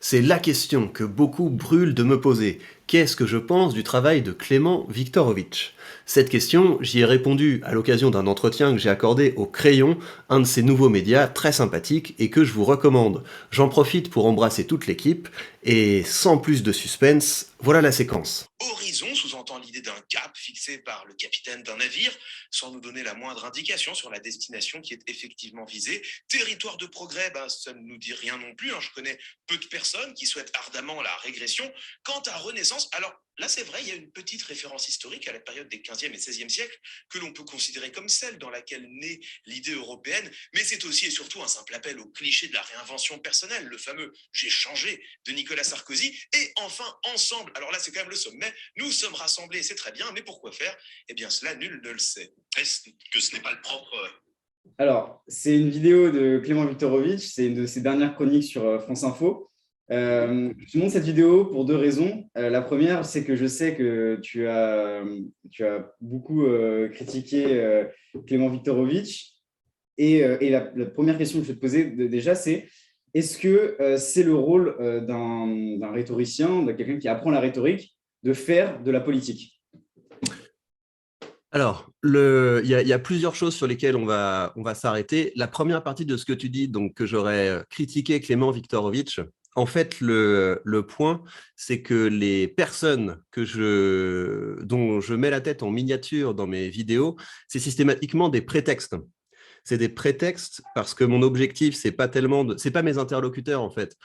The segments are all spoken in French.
C'est la question que beaucoup brûlent de me poser. Qu'est-ce que je pense du travail de Clément Viktorovitch? Cette question, j'y ai répondu à l'occasion d'un entretien que j'ai accordé au Crayon, un de ces nouveaux médias très sympathiques et que je vous recommande. J'en profite pour embrasser toute l'équipe et sans plus de suspense, voilà la séquence. Horizon sous-entend l'idée d'un cap fixé par le capitaine d'un navire, sans nous donner la moindre indication sur la destination qui est effectivement visée. Territoire de progrès, ça ne nous dit rien non plus. Je connais peu de personnes qui souhaitent ardemment la régression. Quant à Renaissance, alors là c'est vrai, il y a une petite référence historique à la période des 15e et 16e siècles que l'on peut considérer comme celle dans laquelle naît l'idée européenne, mais c'est aussi et surtout un simple appel au cliché de la réinvention personnelle, le fameux j'ai changé de Nicolas Sarkozy, et enfin ensemble, alors là c'est quand même le sommet, nous sommes rassemblés, c'est très bien, mais pourquoi faire? Eh bien cela, nul ne le sait. Est-ce que ce n'est pas le propre? Alors, c'est une vidéo de Clément Viktorovitch, c'est une de ses dernières chroniques sur France Info. Je te montre cette vidéo pour deux raisons. La première, c'est que je sais que tu as beaucoup critiqué Clément Viktorovitch. Et la première question que je vais te poser déjà, c'est est-ce que c'est le rôle d'un rhétoricien, de quelqu'un qui apprend la rhétorique, de faire de la politique? Alors, il y a plusieurs choses sur lesquelles on va s'arrêter. La première partie de ce que tu dis, donc que j'aurais critiqué Clément Viktorovitch, en fait, le point, c'est que les personnes dont je mets la tête en miniature dans mes vidéos, c'est systématiquement des prétextes. C'est des prétextes parce que mon objectif, c'est pas mes interlocuteurs en fait.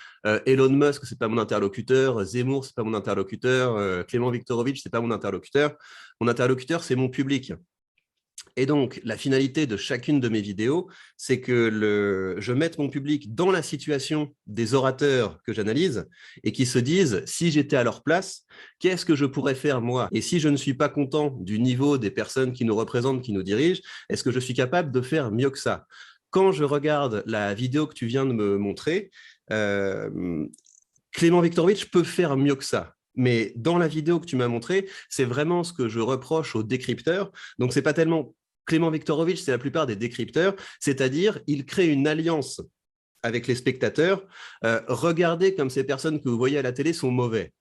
Elon Musk, c'est pas mon interlocuteur. Zemmour, c'est pas mon interlocuteur. Clément Viktorovitch, c'est pas mon interlocuteur. Mon interlocuteur, c'est mon public. Et donc, la finalité de chacune de mes vidéos, c'est que je mette mon public dans la situation des orateurs que j'analyse et qui se disent, si j'étais à leur place, qu'est-ce que je pourrais faire moi? Et si je ne suis pas content du niveau des personnes qui nous représentent, qui nous dirigent, est-ce que je suis capable de faire mieux que ça? Quand je regarde la vidéo que tu viens de me montrer, Clément Viktorovitch peut faire mieux que ça. Mais dans la vidéo que tu m'as montrée, c'est vraiment ce que je reproche aux décrypteurs. Donc, c'est pas tellement Clément Viktorovitch, c'est la plupart des décrypteurs, c'est-à-dire il crée une alliance avec les spectateurs. Regardez comme ces personnes que vous voyez à la télé sont mauvais.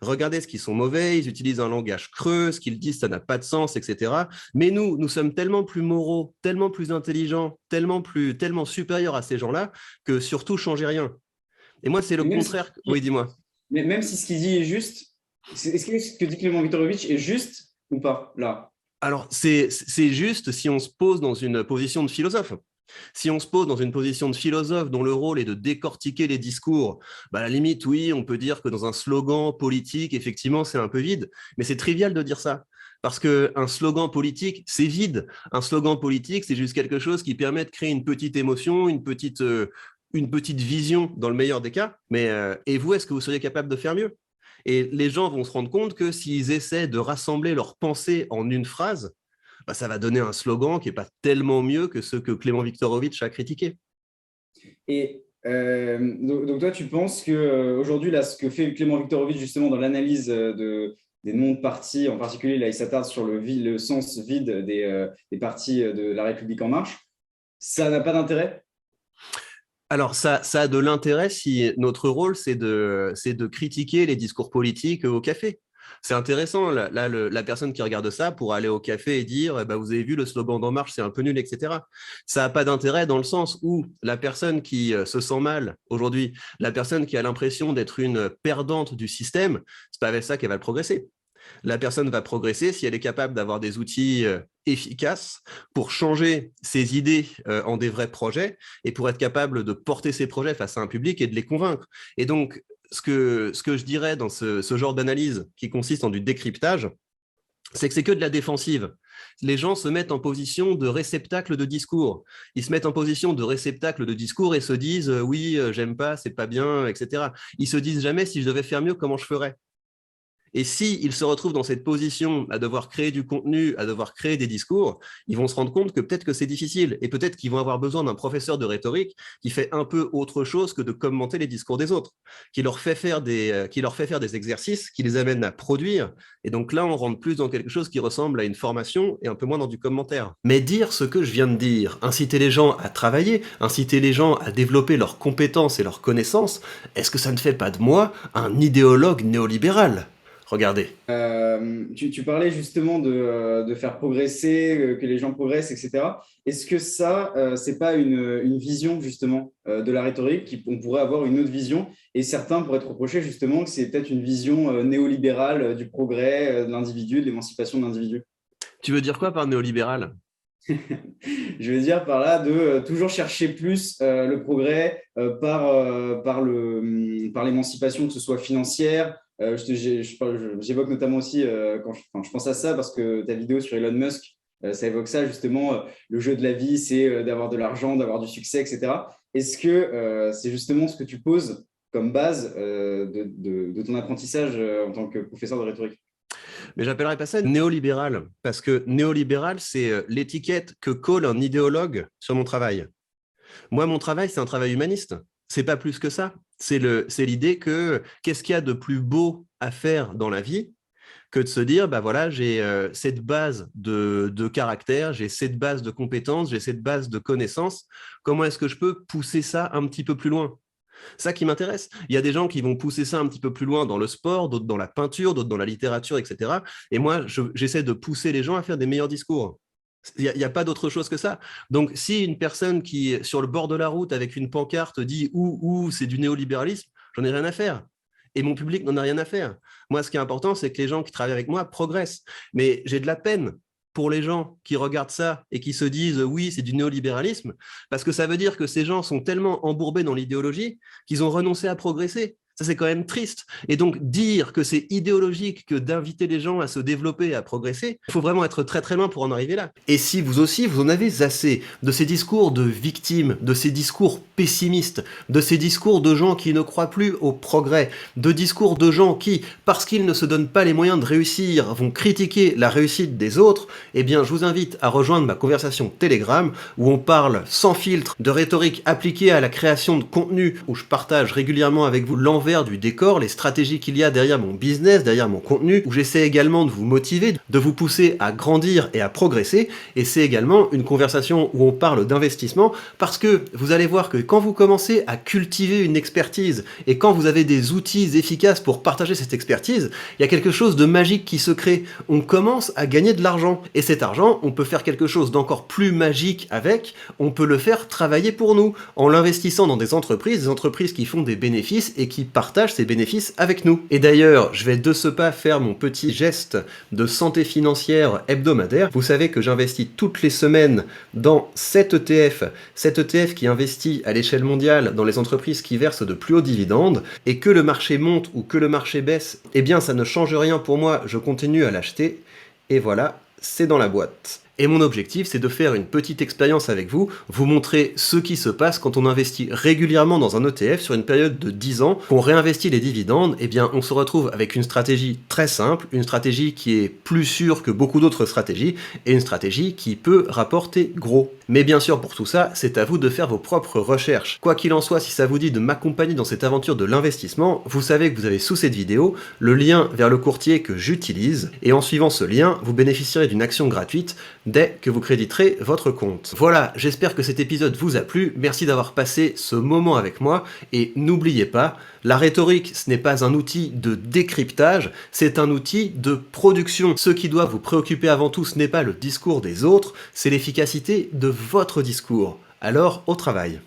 Regardez ce qu'ils sont mauvais, ils utilisent un langage creux, ce qu'ils disent, ça n'a pas de sens, etc. Mais nous sommes tellement plus moraux, tellement plus intelligents, tellement supérieurs à ces gens-là que surtout, changez rien. Et moi, c'est le contraire. Oui, dis-moi. Mais même si ce qu'il dit est juste, est-ce que ce que dit Clément Viktorovitch est juste ou pas, là? Alors, c'est juste si on se pose dans une position de philosophe. Si on se pose dans une position de philosophe dont le rôle est de décortiquer les discours, à la limite, oui, on peut dire que dans un slogan politique, effectivement, c'est un peu vide, mais c'est trivial de dire ça. Parce qu'un slogan politique, c'est vide. Un slogan politique, c'est juste quelque chose qui permet de créer une petite émotion, une petite vision dans le meilleur des cas. Mais et vous, est-ce que vous seriez capable de faire mieux? Et les gens vont se rendre compte que s'ils essaient de rassembler leurs pensées en une phrase, ça va donner un slogan qui n'est pas tellement mieux que ce que Clément Viktorovitch a critiqué. Et donc toi, tu penses qu'aujourd'hui, ce que fait Clément Viktorovitch justement dans l'analyse des noms de partis, en particulier, là, il s'attarde sur le sens vide des partis de La République En Marche, ça n'a pas d'intérêt? Alors, ça a de l'intérêt si notre rôle, c'est de critiquer les discours politiques au café. C'est intéressant, là, la personne qui regarde ça pourra aller au café et dire vous avez vu le slogan d'En Marche, c'est un peu nul, etc. Ça n'a pas d'intérêt dans le sens où la personne qui se sent mal aujourd'hui, la personne qui a l'impression d'être une perdante du système, c'est pas avec ça qu'elle va progresser. La personne va progresser si elle est capable d'avoir des outils efficaces pour changer ses idées en des vrais projets et pour être capable de porter ses projets face à un public et de les convaincre. Et donc, ce que je dirais dans ce genre d'analyse qui consiste en du décryptage, c'est que c'est que de la défensive. Les gens se mettent en position de réceptacle de discours. Ils se mettent en position de réceptacle de discours et se disent oui, j'aime pas, c'est pas bien, etc. Ils se disent jamais si je devais faire mieux, comment je ferais. Et s'ils se retrouvent dans cette position à devoir créer du contenu, à devoir créer des discours, ils vont se rendre compte que peut-être que c'est difficile et peut-être qu'ils vont avoir besoin d'un professeur de rhétorique qui fait un peu autre chose que de commenter les discours des autres, qui leur fait faire des exercices, qui les amène à produire. Et donc là, on rentre plus dans quelque chose qui ressemble à une formation et un peu moins dans du commentaire. Mais dire ce que je viens de dire, inciter les gens à travailler, inciter les gens à développer leurs compétences et leurs connaissances, est-ce que ça ne fait pas de moi un idéologue néolibéral ? Regardez. Tu parlais justement de faire progresser, que les gens progressent, etc. Est-ce que ça, c'est pas une vision justement de la rhétorique, on pourrait avoir une autre vision, et certains pourraient te reprocher justement que c'est peut-être une vision néolibérale du progrès de l'individu, de l'émancipation de l'individu? Tu veux dire quoi par néolibéral ? Je veux dire par là de toujours chercher plus le progrès par l'émancipation, que ce soit financière. J'évoque notamment aussi, quand je pense à ça, parce que ta vidéo sur Elon Musk, ça évoque ça justement, le jeu de la vie, c'est d'avoir de l'argent, d'avoir du succès, etc. Est-ce que c'est justement ce que tu poses comme base de ton apprentissage en tant que professeur de rhétorique? Mais j'appellerais pas ça néolibéral, parce que néolibéral, c'est l'étiquette que colle un idéologue sur mon travail. Moi, mon travail, c'est un travail humaniste. C'est pas plus que ça. C'est l'idée que qu'est-ce qu'il y a de plus beau à faire dans la vie que de se dire, bah voilà, j'ai cette base de caractère, j'ai cette base de compétences, j'ai cette base de connaissances. Comment est-ce que je peux pousser ça un petit peu plus loin ? Ça qui m'intéresse. Il y a des gens qui vont pousser ça un petit peu plus loin dans le sport, d'autres dans la peinture, d'autres dans la littérature, etc. Et moi, j'essaie de pousser les gens à faire des meilleurs discours. Il n'y a pas d'autre chose que ça. Donc, si une personne qui est sur le bord de la route avec une pancarte dit « ouh, c'est du néolibéralisme », j'en ai rien à faire. Et mon public n'en a rien à faire. Moi, ce qui est important, c'est que les gens qui travaillent avec moi progressent. Mais j'ai de la peine pour les gens qui regardent ça et qui se disent « oui, c'est du néolibéralisme », parce que ça veut dire que ces gens sont tellement embourbés dans l'idéologie qu'ils ont renoncé à progresser. Ça, c'est quand même triste. Et donc, dire que c'est idéologique que d'inviter les gens à se développer, à progresser, il faut vraiment être très très loin pour en arriver là. Et si vous aussi, vous en avez assez de ces discours de victimes, de ces discours pessimistes, de ces discours de gens qui ne croient plus au progrès, de discours de gens qui, parce qu'ils ne se donnent pas les moyens de réussir, vont critiquer la réussite des autres, eh bien, je vous invite à rejoindre ma conversation Telegram où on parle sans filtre de rhétorique appliquée à la création de contenu, où je partage régulièrement avec vous l'envers du décor, les stratégies qu'il y a derrière mon business, derrière mon contenu, où j'essaie également de vous motiver, de vous pousser à grandir et à progresser. Et c'est également une conversation où on parle d'investissement, parce que vous allez voir que quand vous commencez à cultiver une expertise et quand vous avez des outils efficaces pour partager cette expertise, il y a quelque chose de magique qui se crée. On commence à gagner de l'argent. Et cet argent, on peut faire quelque chose d'encore plus magique avec, on peut le faire travailler pour nous, en l'investissant dans des entreprises qui font des bénéfices et qui partagent ces bénéfices avec nous. Et d'ailleurs, je vais de ce pas faire mon petit geste de santé financière hebdomadaire. Vous savez que j'investis toutes les semaines dans cet ETF qui investit à l'échelle mondiale dans les entreprises qui versent de plus hauts dividendes, et que le marché monte ou que le marché baisse, eh bien ça ne change rien pour moi, je continue à l'acheter, et voilà, c'est dans la boîte. Et mon objectif, c'est de faire une petite expérience avec vous, vous montrer ce qui se passe quand on investit régulièrement dans un ETF sur une période de 10 ans, qu'on réinvestit les dividendes, eh bien on se retrouve avec une stratégie très simple, une stratégie qui est plus sûre que beaucoup d'autres stratégies, et une stratégie qui peut rapporter gros. Mais bien sûr, pour tout ça, c'est à vous de faire vos propres recherches. Quoi qu'il en soit, si ça vous dit de m'accompagner dans cette aventure de l'investissement, vous savez que vous avez sous cette vidéo le lien vers le courtier que j'utilise, et en suivant ce lien, vous bénéficierez d'une action gratuite dès que vous créditerez votre compte. Voilà, j'espère que cet épisode vous a plu, merci d'avoir passé ce moment avec moi, et n'oubliez pas, la rhétorique, ce n'est pas un outil de décryptage, c'est un outil de production. Ce qui doit vous préoccuper avant tout, ce n'est pas le discours des autres, c'est l'efficacité de votre discours. Alors, au travail.